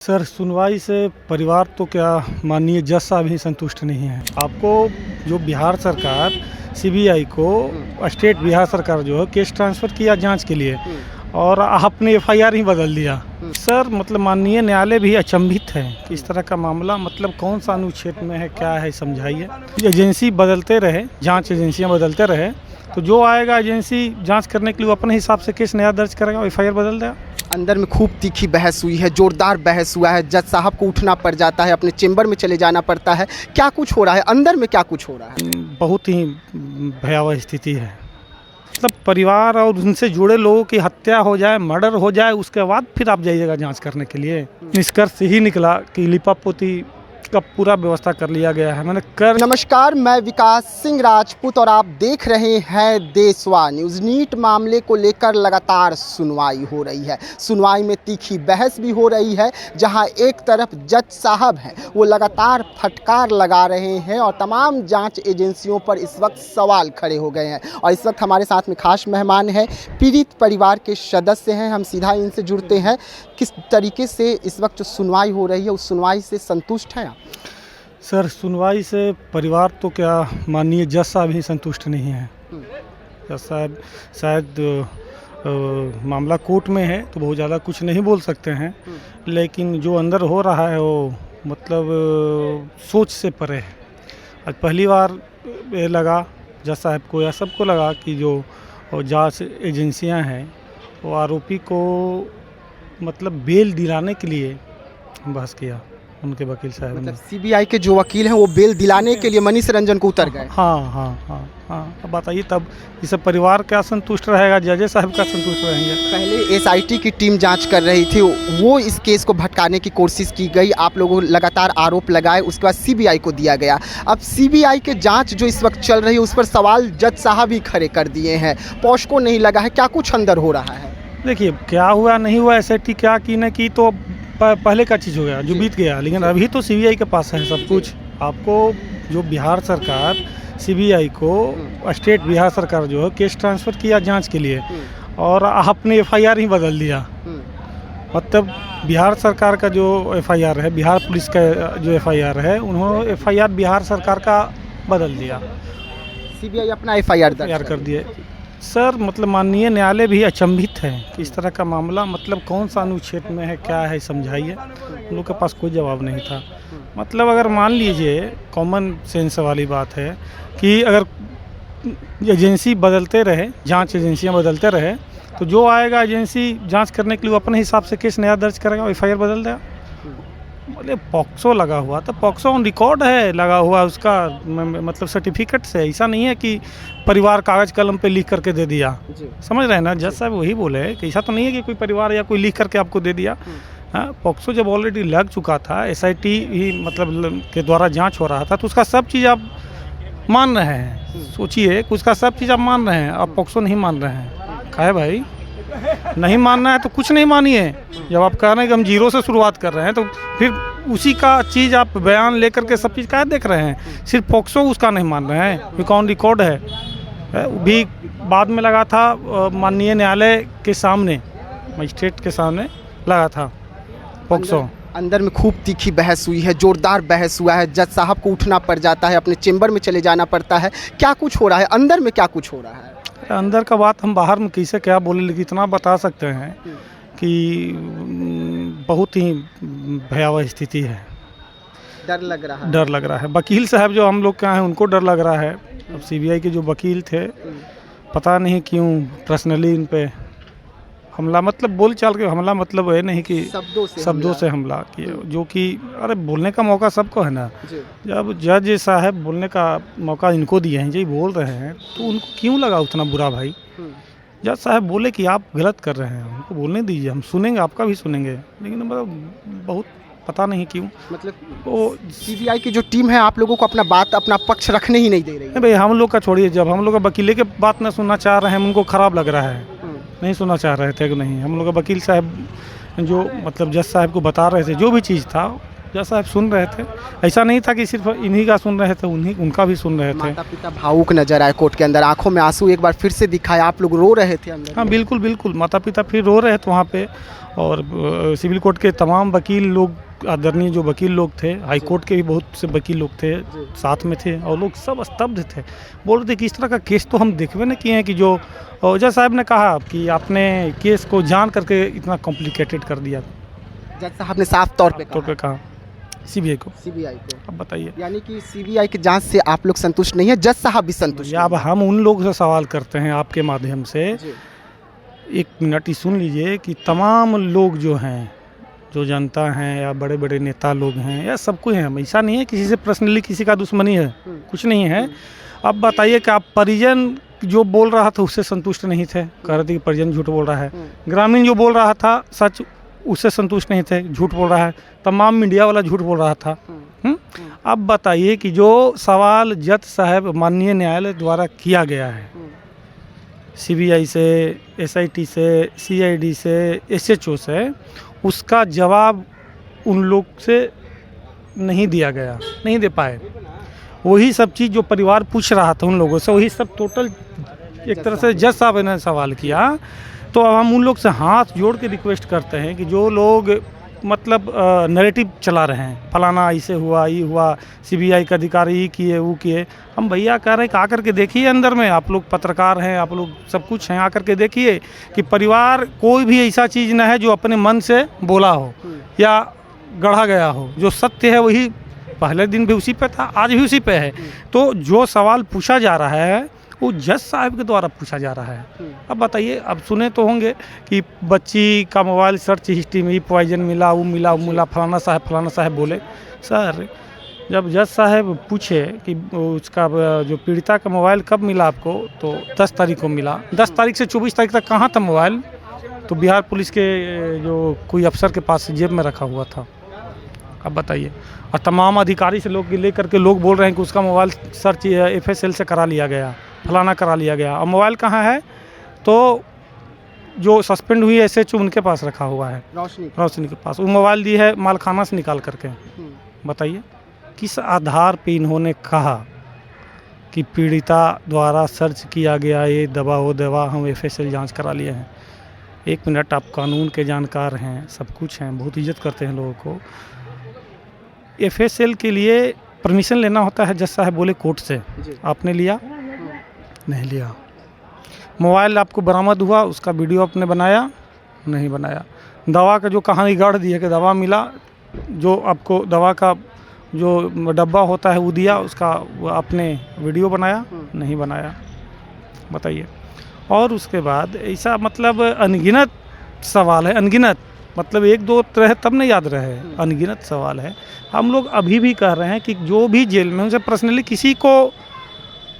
Sir, सुनवाई से परिवार तो क्या, माननीय जज साहब ही संतुष्ट नहीं हैं। आपको जो बिहार सरकार सीबीआई को स्टेट बिहार सरकार जो है केस ट्रांसफ़र किया जांच के लिए और आपने एफआईआर ही बदल दिया। सर, मतलब माननीय न्यायालय भी अचंभित है कि इस तरह का मामला मतलब कौन सा अनुच्छेद में है, क्या है, समझाइए। एजेंसी बदलते रहे, जांच एजेंसियां बदलते रहे तो जो आएगा एजेंसी जांच करने के लिए वो अपने हिसाब से केस नया दर्ज करेगा, एफआईआर बदल देगा। अंदर में खूब तीखी बहस हुई है, जोरदार बहस हुआ है, जज साहब को उठना पड़ जाता है, अपने चेंबर में चले जाना पड़ता है। क्या कुछ हो रहा है अंदर में, क्या कुछ हो रहा है? बहुत ही भयावह स्थिति है। मतलब परिवार और उनसे जुड़े लोगों की हत्या हो जाए, मर्डर हो जाए, उसके बाद फिर आप जाइएगा जांच करने के लिए। निष्कर्ष ही निकला कि लिपापोती का पूरा व्यवस्था कर लिया गया है। मैंने नमस्कार, मैं विकास सिंह राजपूत और आप देख रहे हैं देशवा न्यूज़। नीट मामले को लेकर लगातार सुनवाई हो रही है। सुनवाई में तीखी बहस भी हो रही है, जहां एक तरफ जज साहब हैं वो लगातार फटकार लगा रहे हैं और तमाम जांच एजेंसियों पर इस वक्त सवाल खड़े हो गए हैं। और इस वक्त हमारे साथ में खास मेहमान हैं, पीड़ित परिवार के सदस्य हैं। हम सीधा इनसे जुड़ते हैं। किस तरीके से इस वक्त जो सुनवाई हो रही है उस सुनवाई से संतुष्ट हैं आप? सर, सुनवाई से परिवार तो क्या, माननीय जज साहब ही संतुष्ट नहीं हैं। जज साहब शायद मामला कोर्ट में है तो बहुत ज़्यादा कुछ नहीं बोल सकते हैं, लेकिन जो अंदर हो रहा है वो मतलब सोच से परे है। आज पहली बार ये लगा जज साहब को या सबको लगा कि जो जांच एजेंसियां हैं वो आरोपी को मतलब बेल दिलाने के लिए बहस किया। उनके वकील साहब ने, मतलब सीबीआई के जो वकील हैं वो बेल दिलाने के लिए मनीष रंजन को उतर गए। हाँ। अब बताइए तब इस परिवार क्या संतुष्ट रहेगा, जज साहब का संतुष्ट रहेंगे? पहले एसआईटी की टीम जांच कर रही थी, वो इस केस को भटकाने की कोशिश की गई, आप लोगों लगातार आरोप लगाए, उसके बाद सीबीआई को दिया गया। अब सीबीआई के जांच जो इस वक्त चल रही है उस पर सवाल जज साहब ही खड़े कर दिए हैं। पॉस्को नहीं लगा है, क्या कुछ अंदर हो रहा है? देखिए, क्या हुआ नहीं हुआ, एसआईटी क्या की न की तो पहले का चीज़ हो गया, जो बीत गया। लेकिन अभी तो सीबीआई के पास है सब कुछ। आपको जो बिहार सरकार सीबीआई को स्टेट बिहार सरकार जो है केस ट्रांसफ़र किया जांच के लिए और आपने एफआईआर ही बदल दिया। मतलब बिहार सरकार का जो एफआईआर है, बिहार पुलिस का जो एफआईआर है, उन्होंने एफआईआर बिहार सरकार का बदल दिया। सीबीआई अपना एफआईआर दर्ज कर दिए। सर, मतलब माननीय न्यायालय भी अचंभित है कि इस तरह का मामला मतलब कौन सा अनुच्छेद में है, क्या है, समझाइए। उन लोग के पास कोई जवाब नहीं था। मतलब अगर मान लीजिए, कॉमन सेंस वाली बात है कि अगर एजेंसी बदलते रहे, जांच एजेंसियां बदलते रहे तो जो आएगा एजेंसी जांच करने के लिए वो अपने हिसाब से केस नया दर्ज करेगा, एफआईआर बदल देगा। मतलब पॉक्सो लगा हुआ तो पॉक्सो ऑन रिकॉर्ड है लगा हुआ, उसका मतलब सर्टिफिकेट से। ऐसा नहीं है कि परिवार कागज़ कलम पे लिख करके दे दिया। समझ रहे हैं ना, जज साहब वही बोले कि ऐसा तो नहीं है कि कोई परिवार या कोई लिख करके आपको दे दिया। हाँ, पॉक्सो जब ऑलरेडी लग चुका था, एसआईटी ही मतलब के द्वारा जांच हो रहा था, तो उसका सब चीज़ आप मान रहे हैं। सोचिए, उसका सब चीज़ आप मान रहे हैं, आप पॉक्सो नहीं मान रहे हैं। काहे भाई, नहीं मानना है तो कुछ नहीं मानिए। जब आप कह रहे हैं कि हम जीरो से शुरुआत कर रहे हैं तो फिर उसी का चीज़ आप बयान लेकर के सब चीज़ क्या देख रहे हैं? सिर्फ पॉक्सो उसका नहीं मान रहे हैं, ये कौन रिकॉर्ड है भी बाद में लगा था, माननीय न्यायालय के सामने, मजिस्ट्रेट के सामने लगा था पॉक्सो। अंदर में खूब तीखी बहस हुई है, जोरदार बहस हुआ है, जज साहब को उठना पड़ जाता है, अपने चेंबर में चले जाना पड़ता है। क्या कुछ हो रहा है अंदर में, क्या कुछ हो रहा है? अंदर का बात हम बाहर में कैसे क्या बोले, लेकिन इतना बता सकते हैं कि बहुत ही भयावह स्थिति है। डर लग रहा है। वकील साहब जो हम लोग के हैं उनको डर लग रहा है। अब सीबीआई के जो वकील थे, पता नहीं क्यों पर्सनली इन पे हमला, मतलब बोल चाल के हमला, मतलब है नहीं कि शब्दों से हमला किया, जो कि अरे बोलने का मौका सबको है ना। जब जज साहब बोलने का मौका इनको दिए हैं, जी बोल रहे हैं, तो उनको क्यों लगा उतना बुरा? भाई, जज साहब बोले कि आप गलत कर रहे हैं, उनको बोलने दीजिए, हम सुनेंगे, आपका भी सुनेंगे। लेकिन मतलब बहुत पता नहीं क्यों, मतलब वो सीबीआई की जो टीम है आप लोगों को अपना पक्ष रखने ही नहीं दे रही है। भाई, हम लोग का छोड़िए, जब हम लोग वकीले के बात ना सुनना चाह रहे हैं, उनको ख़राब लग रहा है, नहीं सुनना चाह रहे थे कि नहीं। हम लोग वकील साहब जो मतलब जज साहब को बता रहे थे, जो भी चीज़ था जज साहब सुन रहे थे। ऐसा नहीं था कि सिर्फ इन्हीं का सुन रहे थे, उनका भी सुन रहे थे। माता पिता भावुक नजर आए कोर्ट के अंदर, आंखों में आंसू एक बार फिर से दिखाए, आप लोग रो रहे थे अंदर। हाँ, बिल्कुल, माता पिता फिर रो रहे थे वहाँ पे। और सिविल कोर्ट के तमाम वकील लोग, आदरणीय जो वकील लोग थे, हाई कोर्ट के भी बहुत से वकील लोग थे साथ में थे, और लोग सब स्तब्ध थे। बोल रहे थे कि इस तरह का केस तो हम देखबे नहीं किए हैं कि जो जज साहब ने कहा कि आपने केस को जान करके इतना कॉम्प्लिकेटेड कर दिया। जज साहब ने साफ तौर पे कहा सीबीआई को। अब बताइए, यानी कि सीबीआई की जांच से आप लोग संतुष्ट नहीं है, जज साहब भी संतुष्ट अब हम उन लोगों से सवाल करते हैं आपके माध्यम से, जी। एक मिनट ही सुन लीजिए कि तमाम लोग जो हैं, जो जनता हैं या बड़े बड़े नेता लोग हैं या सब कोई हैं, ऐसा नहीं है किसी से पर्सनली किसी का दुश्मनी है, कुछ नहीं है। अब बताइए कि आप परिजन जो बोल रहा था उससे संतुष्ट नहीं थे, कह रहे थे कि परिजन झूठ बोल रहा है। ग्रामीण जो बोल रहा था सच, उससे संतुष्ट नहीं थे, झूठ बोल रहा है। तमाम मीडिया वाला झूठ बोल रहा था। अब बताइए कि जो सवाल जज साहब माननीय न्यायालय द्वारा किया गया है, सीबीआई से, एसआईटी से, सीआईडी से, एसएचओ से, उसका जवाब उन लोग से नहीं दिया गया, नहीं दे पाए। वही सब चीज़ जो परिवार पूछ रहा था उन लोगों से, वही सब टोटल एक तरह से जज साहब ने सवाल किया। तो अब हम उन लोग से हाथ जोड़ के रिक्वेस्ट करते हैं कि जो लोग मतलब नैरेटिव चला रहे हैं, फलाना ऐसे हुआ, ये हुआ, सीबीआई का अधिकारी ये किए, वो किए, हम भैया कह रहे हैं कि आकर के देखिए अंदर में, आप लोग पत्रकार हैं, आप लोग सब कुछ हैं, आकर के देखिए कि परिवार कोई भी ऐसा चीज़ ना है जो अपने मन से बोला हो या गढ़ा गया हो। जो सत्य है वही पहले दिन भी उसी पे था, आज भी उसी पे है। तो जो सवाल पूछा जा रहा है वो जज साहब के द्वारा पूछा जा रहा है। अब बताइए, अब सुने तो होंगे कि बच्ची का मोबाइल सर्च हिस्ट्री में पॉइजन मिला, वो मिला, वो मिला, फलाना साहब बोले। सर, जब जज साहब पूछे कि उसका जो पीड़िता का मोबाइल कब मिला आपको, तो 10 तारीख को मिला। 10 तारीख से 24 तारीख तक कहाँ था मोबाइल? तो बिहार पुलिस के जो कोई अफसर के पास जेब में रखा हुआ था। अब बताइए, और तमाम अधिकारी से लोग लेकर के लोग बोल रहे हैं कि उसका मोबाइल सर्च FSL से करा लिया गया, फलाना करा लिया गया। और मोबाइल कहाँ है? तो जो सस्पेंड हुई SHO उनके पास रखा हुआ है, रोशनी के पास। वो मोबाइल दी है मालखाना से निकाल करके। बताइए किस आधार पे इन्होंने कहा कि पीड़िता द्वारा सर्च किया गया ये दवा, वो दवा, हम FSL जांच करा लिए हैं। एक मिनट, आप कानून के जानकार हैं, सब कुछ हैं, बहुत इज्जत करते हैं लोगों को। FSL के लिए परमिशन लेना होता है, जज साहब बोले कोर्ट से। आपने लिया? नहीं लिया। मोबाइल आपको बरामद हुआ, उसका वीडियो आपने बनाया? नहीं बनाया। दवा का जो कहानी गढ़ दी है कि दवा मिला, जो आपको दवा का जो डब्बा होता है वो दिया, उसका आपने वीडियो बनाया? नहीं बनाया। बताइए। और उसके बाद ऐसा मतलब अनगिनत सवाल है, अनगिनत मतलब 1-2 रहे तब नहीं याद रहे, अनगिनत सवाल है। हम लोग अभी भी कह रहे हैं कि जो भी जेल में, उनसे पर्सनली किसी को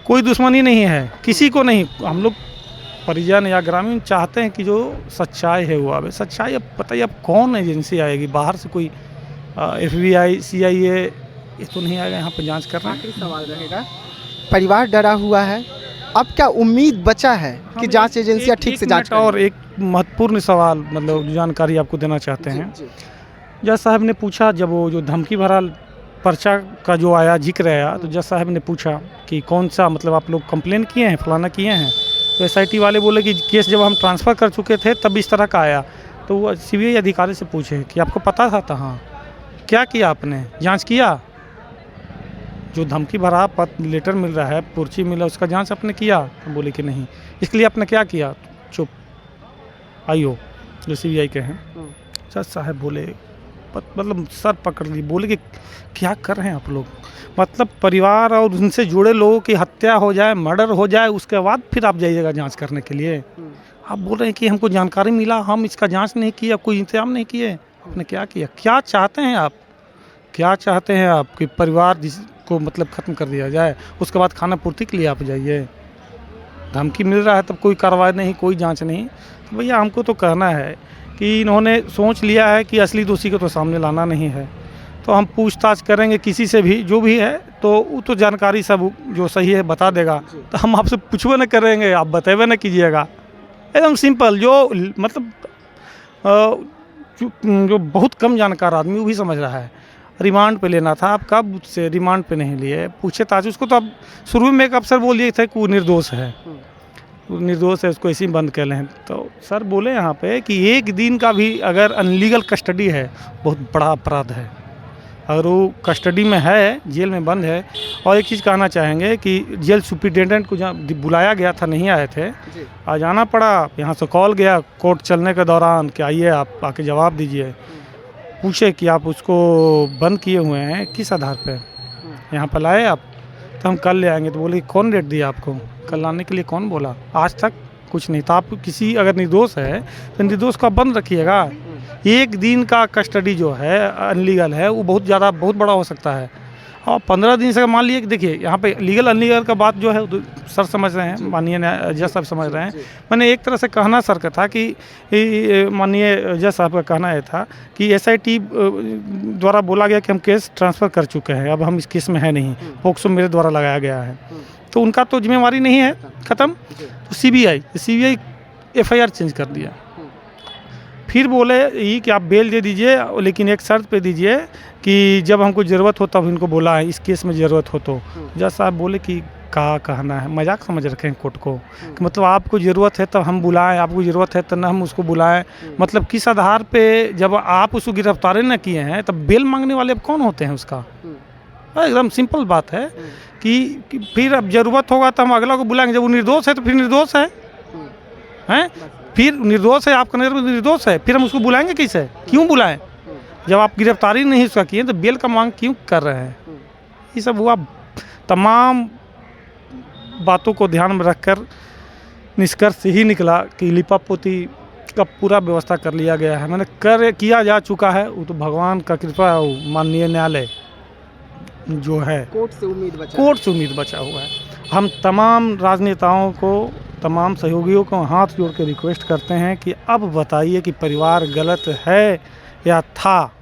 कोई दुश्मनी नहीं है, किसी को नहीं। हम लोग परिजन या ग्रामीण चाहते हैं कि जो सच्चाई है वो आवे। सच्चाई अब बताइए, अब कौन एजेंसी आएगी बाहर से? कोई FBI, CIA ये तो नहीं आएगा यहाँ पर जांच करना। आखिरी सवाल रहेगा, परिवार डरा हुआ है, अब क्या उम्मीद बचा है कि जांच एजेंसियां ठीक से जांच करें? और एक महत्वपूर्ण सवाल, मतलब जानकारी आपको देना चाहते हैं। जज साहब ने पूछा, जब वो जो धमकी भरा पर्चा का जो आया, जिक्र आया, तो जज साहब ने पूछा कि कौन सा, मतलब आप लोग कंप्लेन किए हैं, फलाना किए हैं? तो SIT वाले बोले कि केस जब हम ट्रांसफ़र कर चुके थे तब इस तरह का आया। तो वो CBI अधिकारी से पूछे कि आपको पता था? हाँ। क्या किया आपने? जांच किया? जो धमकी भरा लेटर मिल रहा है, पर्ची मिला, उसका जांच आपने किया? तो बोले कि नहीं। इसलिए आपने क्या किया? चुप। IO जो CBI के हैं, जज साहब बोले, मतलब सर पकड़ ली, बोले कि क्या कर रहे हैं आप लोग? मतलब परिवार और उनसे जुड़े लोगों की हत्या हो जाए, मर्डर हो जाए, उसके बाद फिर आप जाइएगा जांच करने के लिए। आप बोल रहे हैं कि हमको जानकारी मिला, हम इसका जांच नहीं किया, कोई इंतजाम नहीं किए। आपने क्या किया? क्या चाहते हैं आप? क्या चाहते हैं आप कि परिवार जिसको मतलब ख़त्म कर दिया जाए, उसके बाद खाना पूर्ति के लिए आप जाइए? धमकी मिल रहा है तब कोई कार्रवाई नहीं, कोई जांच नहीं। तो भैया हमको तो कहना है कि इन्होंने सोच लिया है कि असली दोषी को तो सामने लाना नहीं है। तो हम पूछताछ करेंगे किसी से भी, जो भी है, तो वो तो जानकारी सब जो सही है बता देगा। तो हम आपसे पूछबे न करेंगे, आप बतेबे न कीजिएगा। एकदम सिंपल, जो मतलब जो बहुत कम जानकार आदमी वो भी समझ रहा है। रिमांड पे लेना था, आप कब से रिमांड पे नहीं लिए? पूछे ताज उसको, तो अब शुरू में एक अफसर बोल दिए थे कि वो निर्दोष है। निर्दोष है, उसको ऐसे ही बंद कर लें। तो सर बोले यहाँ पे कि एक दिन का भी अगर अनलीगल कस्टडी है, बहुत बड़ा अपराध है। अगर वो कस्टडी में है, जेल में बंद है। और एक चीज़ कहना चाहेंगे कि जेल सुप्रिटेंडेंट को जहाँ बुलाया गया था, नहीं आए थे, आज आना पड़ा। यहाँ से कॉल गया कोर्ट चलने के दौरान कि आइए आप आके जवाब दीजिए। पूछे कि आप उसको बंद किए हुए हैं, किस आधार पे यहाँ पर लाए आप? तो हम कल ले आएंगे। तो बोले कौन डेट दिया आपको? कल लाने के लिए कौन बोला? आज तक कुछ नहीं था। आप किसी अगर निर्दोष है तो निर्दोष को आप बंद रखिएगा। एक दिन का कस्टडी जो है अनलीगल है, वो बहुत बड़ा हो सकता है। और 15 दिन से मान लिए कि देखिए यहाँ पे लीगल अनलीगल का बात जो है सर समझ रहे हैं, माननीय जज साहब समझ रहे हैं। मैंने एक तरह से कहना सर का था कि माननीय जज साहब का कहना यह था कि SIT द्वारा बोला गया कि हम केस ट्रांसफ़र कर चुके हैं, अब हम इस केस में है नहीं, पोक्सो मेरे द्वारा लगाया गया है, तो उनका तो जिम्मेवारी नहीं है, ख़त्म। तो CBI FIR चेंज कर दिया। फिर बोले ये कि आप बेल दे दीजिए, लेकिन एक शर्त पे दीजिए कि जब हमको ज़रूरत हो तब इनको बुलाएं, इस केस में ज़रूरत हो तो। जज साहब बोले कि क्या कहना है, मजाक समझ रखे हैं कोर्ट को कि मतलब आपको ज़रूरत है तब हम बुलाएं, आपको ज़रूरत है तब न हम उसको बुलाएं। मतलब किस आधार पे जब आप उसको गिरफ्तारी न किए हैं तब बेल मांगने वाले अब कौन होते हैं उसका? एकदम सिंपल बात है कि फिर अब ज़रूरत होगा तो हम अगला को बुलाएंगे। जब वो निर्दोष है तो फिर निर्दोष है, हैं? फिर निर्दोष है, आपका निर्दोष है, फिर हम उसको बुलाएंगे कैसे? क्यों बुलाएं? जब आप गिरफ्तारी नहीं उसका किए तो बेल का मांग क्यों कर रहे हैं? ये सब हुआ। तमाम बातों को ध्यान में रखकर निष्कर्ष ही निकला कि लिपापोती का पूरा व्यवस्था कर लिया गया है। मैंने किया जा चुका है, वो तो भगवान का कृपा है। माननीय न्यायालय जो है कोर्ट से उम्मीद बचा हुआ है। हम तमाम राजनेताओं को, तमाम सहयोगियों को हाथ जोड़ के रिक्वेस्ट करते हैं कि अब बताइए कि परिवार गलत है या था,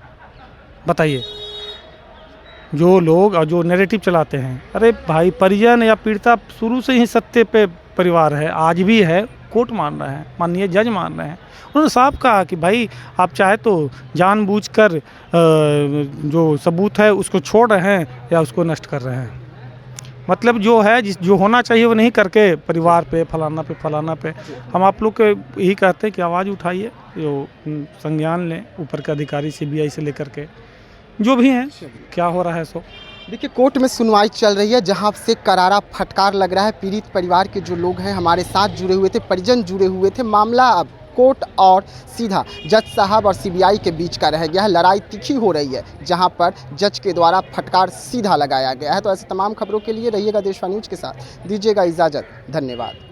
बताइए। जो लोग और जो नैरेटिव चलाते हैं, अरे भाई परिजन या पीड़िता शुरू से ही सत्य पे परिवार है, आज भी है, कोर्ट मान रहे हैं, माननीय जज मान रहे हैं। उन्होंने साफ कहा कि भाई आप चाहे तो जानबूझकर जो सबूत है उसको छोड़ रहे हैं या उसको नष्ट कर रहे हैं। मतलब जो है जो होना चाहिए वो नहीं करके परिवार पे फलाना पे हम आप लोग के यही कहते हैं कि आवाज़ उठाइए, जो संज्ञान लें ऊपर के अधिकारी CBI से लेकर के जो भी हैं, क्या हो रहा है सो। देखिए कोर्ट में सुनवाई चल रही है, जहां से करारा फटकार लग रहा है। पीड़ित परिवार के जो लोग हैं हमारे साथ जुड़े हुए थे, परिजन जुड़े हुए थे। मामला अब कोर्ट और सीधा जज साहब और CBI के बीच का रह गया है। लड़ाई तीखी हो रही है, जहां पर जज के द्वारा फटकार सीधा लगाया गया है। तो ऐसे तमाम खबरों के लिए रहिएगा देशवा न्यूज़ के साथ। दीजिएगा इजाज़त, धन्यवाद।